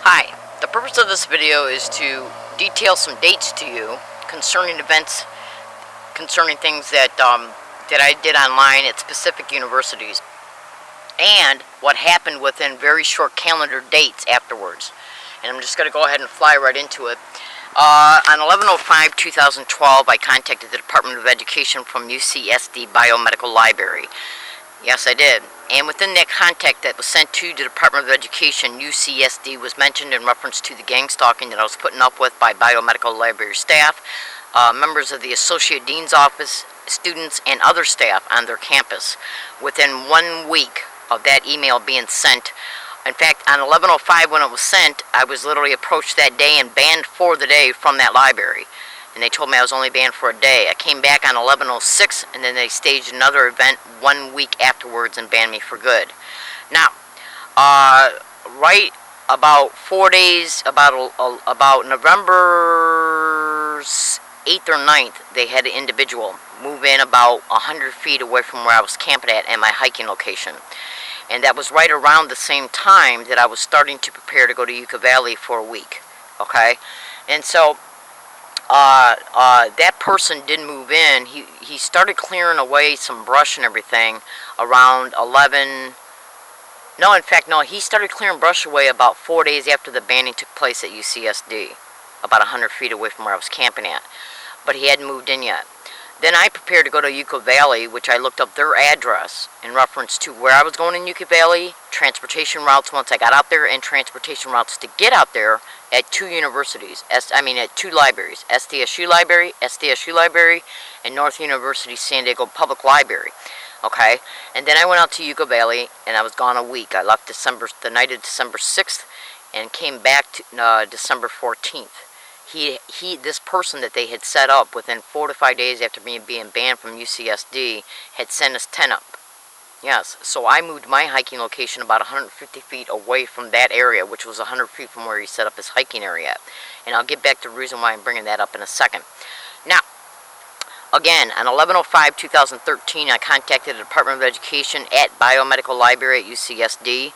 Hi, the purpose of this video is to detail some dates to you concerning events, concerning things that I did online at specific universities, and what happened within very short calendar dates afterwards. And I'm just going to go ahead and fly right into it. On 11/05/2012, I contacted the Department of Education from UCSD Biomedical Library. Yes, I did. And within that contact that was sent to the Department of Education, UCSD was mentioned in reference to the gang stalking that I was putting up with by biomedical library staff, members of the Associate Dean's Office, students, and other staff on their campus. Within 1 week of that email being sent, in fact, on 11/05 when it was sent, I was literally approached that day and banned for the day from that library. And they told me I was only banned for a day. I came back on 11/06, and then they staged another event 1 week afterwards and banned me for good. Now, right about 4 days, about November 8th or 9th, they had an individual move in about 100 feet away from where I was camping at my hiking location. And that was right around the same time that I was starting to prepare to go to Yucca Valley for a week. Okay? And so that person did move in. He started clearing away some brush and everything around 11. No, in fact, no. He started clearing brush away about 4 days after the banning took place at UCSD, about 100 feet away from where I was camping at. But he hadn't moved in yet. Then I prepared to go to Yucca Valley, which I looked up their address in reference to where I was going in Yucca Valley, transportation routes once I got out there, and transportation routes to get out there at two universities, at two libraries, SDSU Library, and North University San Diego Public Library. Okay, and then I went out to Yucca Valley, and I was gone a week. I left the night of December 6th, and came back to December 14th. This person that they had set up within 4 to 5 days after me being banned from UCSD had sent us 10 up. Yes, so I moved my hiking location about 150 feet away from that area, which was 100 feet from where he set up his hiking area at. And I'll get back to the reason why I'm bringing that up in a second. Now, again, on 11/05/2013, I contacted the Department of Education at Biomedical Library at UCSD.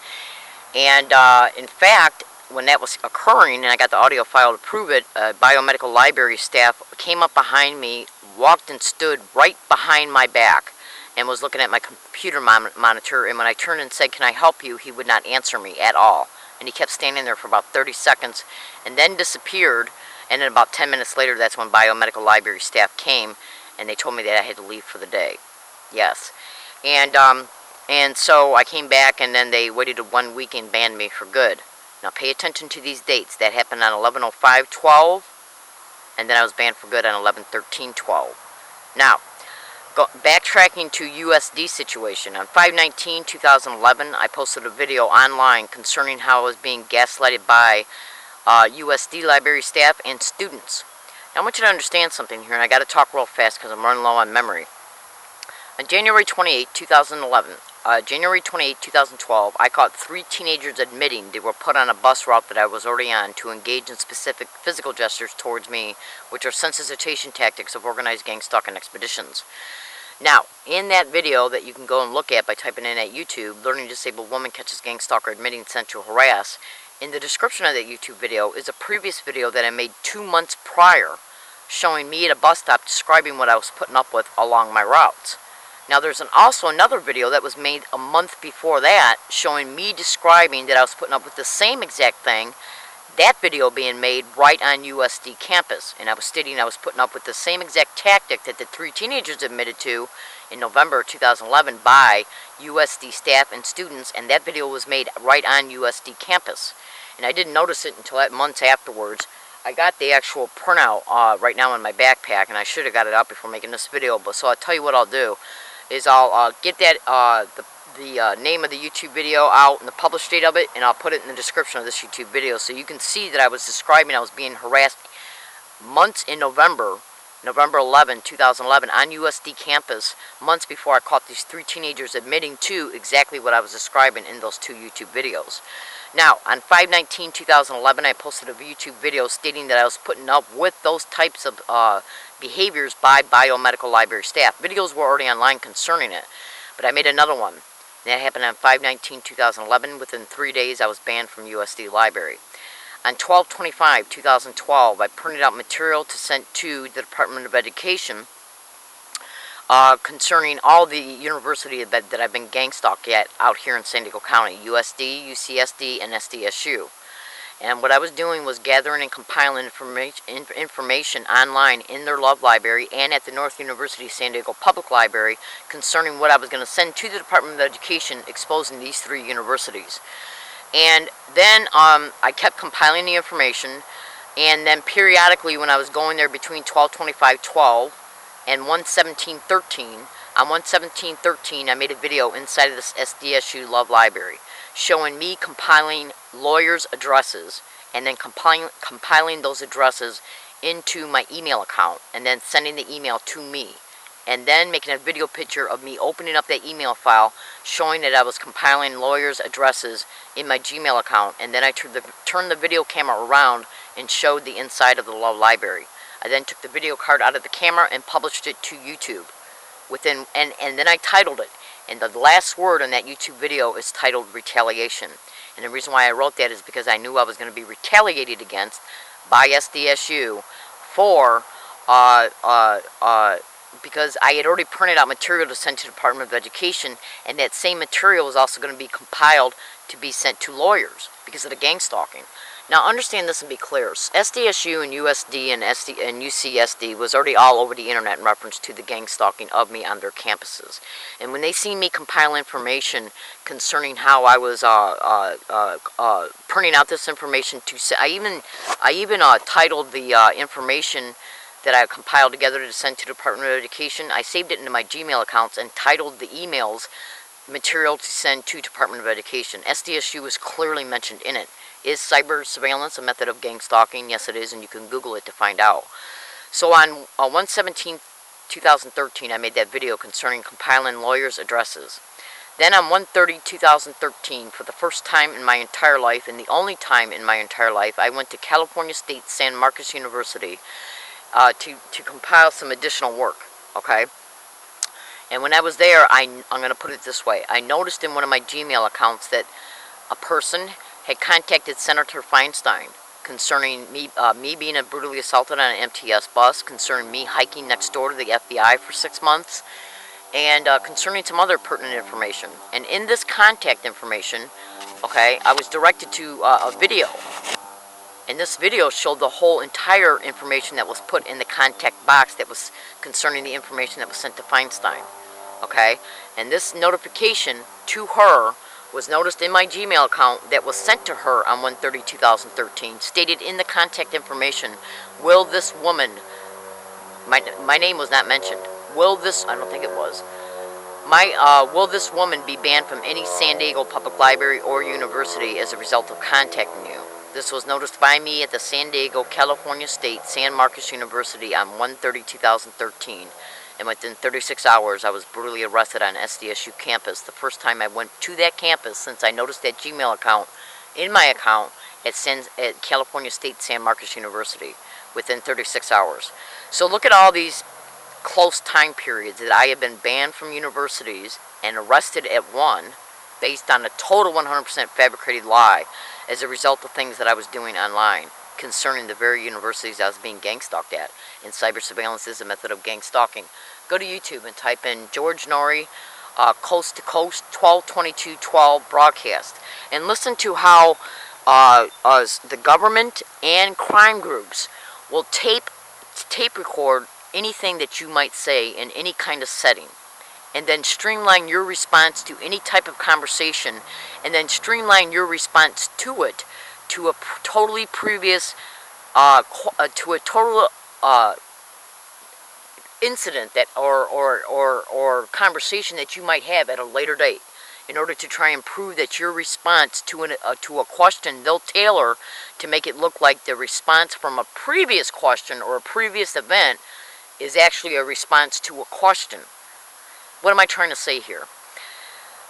And in fact, when that was occurring, and I got the audio file to prove it, biomedical library staff came up behind me, walked and stood right behind my back, and was looking at my computer monitor. And when I turned and said, "Can I help you?" he would not answer me at all. And he kept standing there for about 30 seconds and then disappeared. And then about 10 minutes later, that's when biomedical library staff came, and they told me that I had to leave for the day. Yes. And so I came back, and then they waited 1 week and banned me for good. Now pay attention to these dates. That happened on 11/05/12, and then I was banned for good on 11/13/12. Now, backtracking to USD situation, on 5/19/2011, I posted a video online concerning how I was being gaslighted by USD library staff and students. Now I want you to understand something here, and I got to talk real fast because I'm running low on memory. On January 28, 2012, I caught 3 teenagers admitting they were put on a bus route that I was already on to engage in specific physical gestures towards me, which are sensitization tactics of organized gang stalking expeditions. Now, in that video that you can go and look at by typing in at YouTube, "Learning Disabled Woman Catches Gang Stalker Admitting Sexual Harass," in the description of that YouTube video is a previous video that I made 2 months prior, showing me at a bus stop describing what I was putting up with along my routes. Now, there's also another video that was made a month before that, showing me describing that I was putting up with the same exact thing, that video being made right on USD campus. And I was stating I was putting up with the same exact tactic that the 3 teenagers admitted to in November 2011 by USD staff and students, and that video was made right on USD campus. And I didn't notice it until months afterwards. I got the actual printout right now in my backpack, and I should have got it out before making this video, but so I'll tell you what I'll do. Is I'll get that the name of the YouTube video out and the published date of it, and I'll put it in the description of this YouTube video, so you can see that I was describing I was being harassed months in November 11, 2011, on USD campus, months before I caught these 3 teenagers admitting to exactly what I was describing in those 2 YouTube videos. Now, on 5/19/2011, I posted a YouTube video stating that I was putting up with those types of behaviors by biomedical library staff. Videos were already online concerning it, but I made another one. That happened on 5/19/2011. Within 3 days, I was banned from USD Library. On 12/25/2012, I printed out material to send to the Department of Education concerning all the universities that I've been gang stalked at out here in San Diego County, USD, UCSD, and SDSU. And what I was doing was gathering and compiling information online in their Love Library and at the North University San Diego Public Library concerning what I was going to send to the Department of Education exposing these three universities. And then I kept compiling the information, and then periodically when I was going there between 12/25/12 and 1/17/13, on 1/17/13 I made a video inside of this SDSU Love Library showing me compiling lawyers' addresses and then compiling those addresses into my email account and then sending the email to me, and then making a video picture of me opening up that email file showing that I was compiling lawyers' addresses in my Gmail account, and then I turned the video camera around and showed the inside of the Love Library. I then took the video card out of the camera and published it to YouTube. And then I titled it. And the last word on that YouTube video is titled Retaliation. And the reason why I wrote that is because I knew I was going to be retaliated against by SDSU for because I had already printed out material to send to the Department of Education, and that same material was also going to be compiled to be sent to lawyers because of the gang stalking. Now understand this and be clear. SDSU and USD and UCSD was already all over the internet in reference to the gang stalking of me on their campuses. And when they see me compile information concerning how I was printing out this information I even titled the information that I compiled together to send to the Department of Education. I saved it into my Gmail accounts and titled the emails material to send to Department of Education. SDSU was clearly mentioned in it. Is cyber surveillance a method of gang stalking? Yes, it is, and you can Google it to find out. So on 1/17/2013, I made that video concerning compiling lawyers' addresses. Then on 1/30/2013, for the first time in my entire life, and the only time in my entire life, I went to California State San Marcos University to compile some additional work, okay? And when I was there, I'm going to put it this way. I noticed in one of my Gmail accounts that a person had contacted Senator Feinstein concerning me being brutally assaulted on an MTS bus, concerning me hiking next door to the FBI for 6 months, and concerning some other pertinent information. And in this contact information, okay, I was directed to a video. And this video showed the whole entire information that was put in the contact box that was concerning the information that was sent to Feinstein. Okay? And this notification to her was noticed in my Gmail account that was sent to her on 1/30/2013, stated in the contact information, will this woman, my name was not mentioned, will this, I don't think it was, will this woman be banned from any San Diego Public Library or university as a result of contacting you? This was noticed by me at the San Diego, California State San Marcos University on 1/30/2013. And within 36 hours, I was brutally arrested on SDSU campus. The first time I went to that campus since I noticed that Gmail account in my account at California State San Marcos University within 36 hours. So look at all these close time periods that I have been banned from universities and arrested at one based on a total 100% fabricated lie as a result of things that I was doing online concerning the very universities I was being gang stalked at. And cyber surveillance is a method of gang stalking. Go to YouTube and type in George Norrie, Coast to Coast 12/22/12 broadcast, and listen to how the government and crime groups will tape record anything that you might say in any kind of setting, and then streamline your response to any type of conversation, and then streamline your response to it to a totally previous, to a total incident that or conversation that you might have at a later date, in order to try and prove that your response to a question they'll tailor to make it look like the response from a previous question or a previous event is actually a response to a question. What am I trying to say here?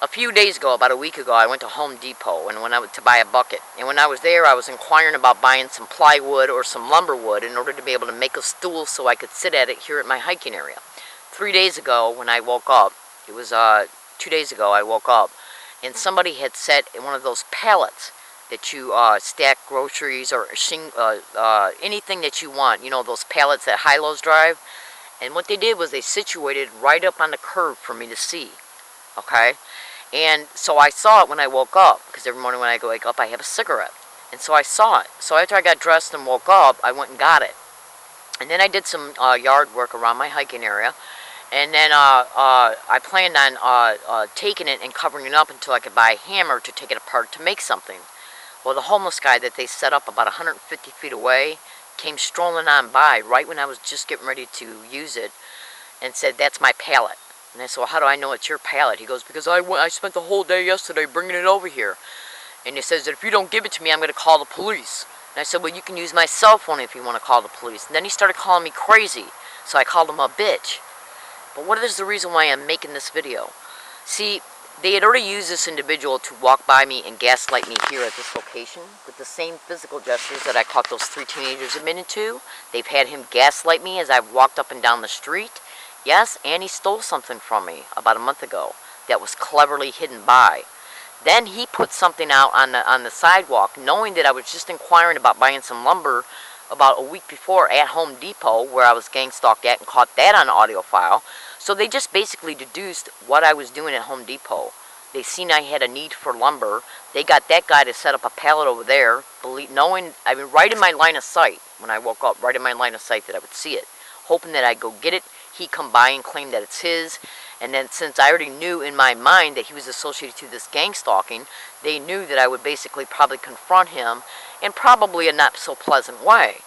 A few days ago, about a week ago, I went to Home Depot and to buy a bucket. And when I was there, I was inquiring about buying some plywood or some lumber wood in order to be able to make a stool so I could sit at it here at my hiking area. 3 days ago, when I woke up, it was 2 days ago, I woke up, and somebody had set in one of those pallets that you stack groceries or anything that you want. You know, those pallets that high-lows drive. And what they did was they situated right up on the curb for me to see. Okay? And so I saw it when I woke up, because every morning when I wake up I have a cigarette. And so I saw it. So after I got dressed and woke up, I went and got it. And then I did some yard work around my hiking area. And then I planned on taking it and covering it up until I could buy a hammer to take it apart to make something. Well, the homeless guy that they set up about 150 feet away came strolling on by right when I was just getting ready to use it and said, "That's my pallet." And I said, "Well, how do I know it's your pallet?" He goes, "Because I spent the whole day yesterday bringing it over here." And he says that if you don't give it to me, I'm going to call the police. And I said, "Well, you can use my cell phone if you want to call the police." And then he started calling me crazy. So I called him a bitch. But what is the reason why I'm making this video? See, they had already used this individual to walk by me and gaslight me here at this location with the same physical gestures that I caught those 3 teenagers admitted to. They've had him gaslight me as I've walked up and down the street. Yes, and he stole something from me about a month ago that was cleverly hidden by. Then he put something out on the sidewalk, knowing that I was just inquiring about buying some lumber about a week before at Home Depot, where I was gang stalked at, and caught that on audio file. So they just basically deduced what I was doing at Home Depot. They seen I had a need for lumber. They got that guy to set up a pallet over there, knowing, I mean, right in my line of sight, when I woke up, right in my line of sight that I would see it, hoping that I'd go get it. He'd come by and claim that it's his. And then since I already knew in my mind that he was associated to this gang stalking, they knew that I would basically probably confront him in probably a not so pleasant way.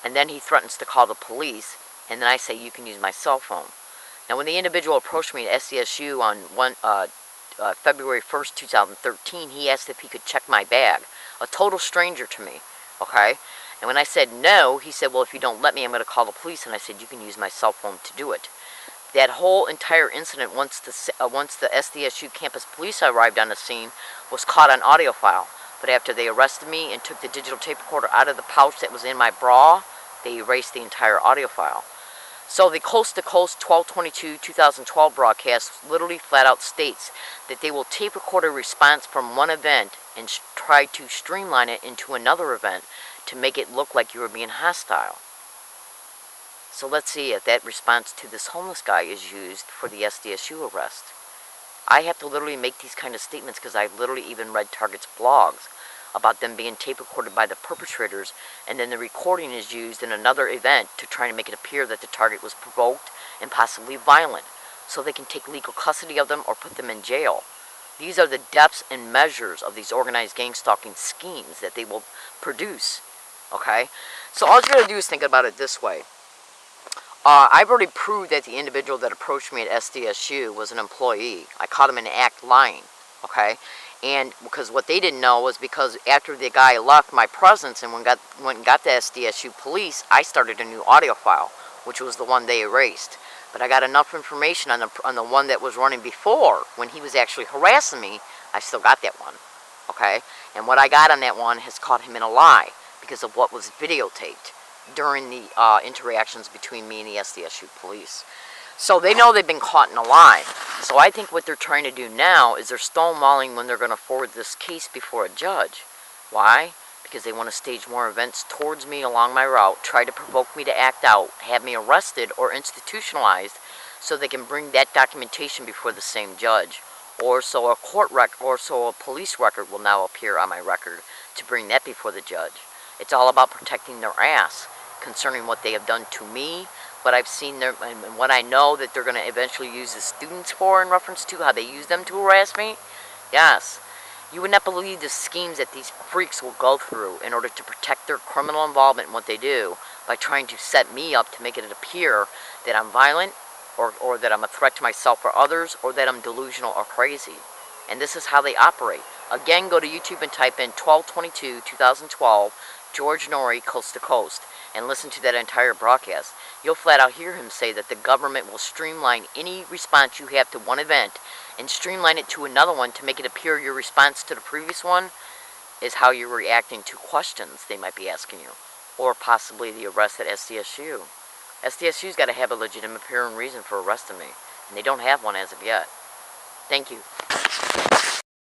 And then he threatens to call the police, and then I say, "You can use my cell phone." Now, when the individual approached me at SDSU on February 1st, 2013, he asked if he could check my bag. A total stranger to me, okay? And when I said no, he said, "Well, if you don't let me, I'm going to call the police." And I said, "You can use my cell phone to do it." That whole entire incident, once the SDSU campus police arrived on the scene, was caught on audio file. But after they arrested me and took the digital tape recorder out of the pouch that was in my bra, they erased the entire audio file. So the Coast to Coast 12/22/2012 broadcast literally flat out states that they will tape record a response from one event and try to streamline it into another event to make it look like you were being hostile. So let's see if that response to this homeless guy is used for the SDSU arrest. I have to literally make these kind of statements because I've literally even read Target's blogs about them being tape recorded by the perpetrators, and then the recording is used in another event to try to make it appear that the target was provoked and possibly violent, so they can take legal custody of them or put them in jail. These are the depths and measures of these organized gang stalking schemes that they will produce. Okay? So all you gotta do is think about it this way. I've already proved that the individual that approached me at SDSU was an employee. I caught him in the act lying, okay? And because what they didn't know was because after the guy left my presence and went and got the SDSU police, I started a new audio file, which was the one they erased. But I got enough information on the one that was running before, when he was actually harassing me. I still got that one, okay? And what I got on that one has caught him in a lie because of what was videotaped during the interactions between me and the SDSU police. So they know they've been caught in a lie. So I think what they're trying to do now is they're stonewalling when they're going to forward this case before a judge. Why? Because they want to stage more events towards me along my route, try to provoke me to act out, have me arrested or institutionalized so they can bring that documentation before the same judge. Or so a court record, or so a police record will now appear on my record to bring that before the judge. It's all about protecting their ass concerning what they have done to me, what I've seen there, and what I know that they're going to eventually use the students for in reference to how they use them to harass me. Yes, you would not believe the schemes that these freaks will go through in order to protect their criminal involvement in what they do by trying to set me up to make it appear that I'm violent or that I'm a threat to myself or others, or that I'm delusional or crazy. And this is how they operate. Again, go to YouTube and type in 12/22/2012 George Norrie Coast to Coast and listen to that entire broadcast. You'll flat out hear him say that the government will streamline any response you have to one event and streamline it to another one to make it appear your response to the previous one is how you're reacting to questions they might be asking you, or possibly the arrest at SDSU. SDSU's got to have a legitimate appearance reason for arresting me, and they don't have one as of yet. Thank you.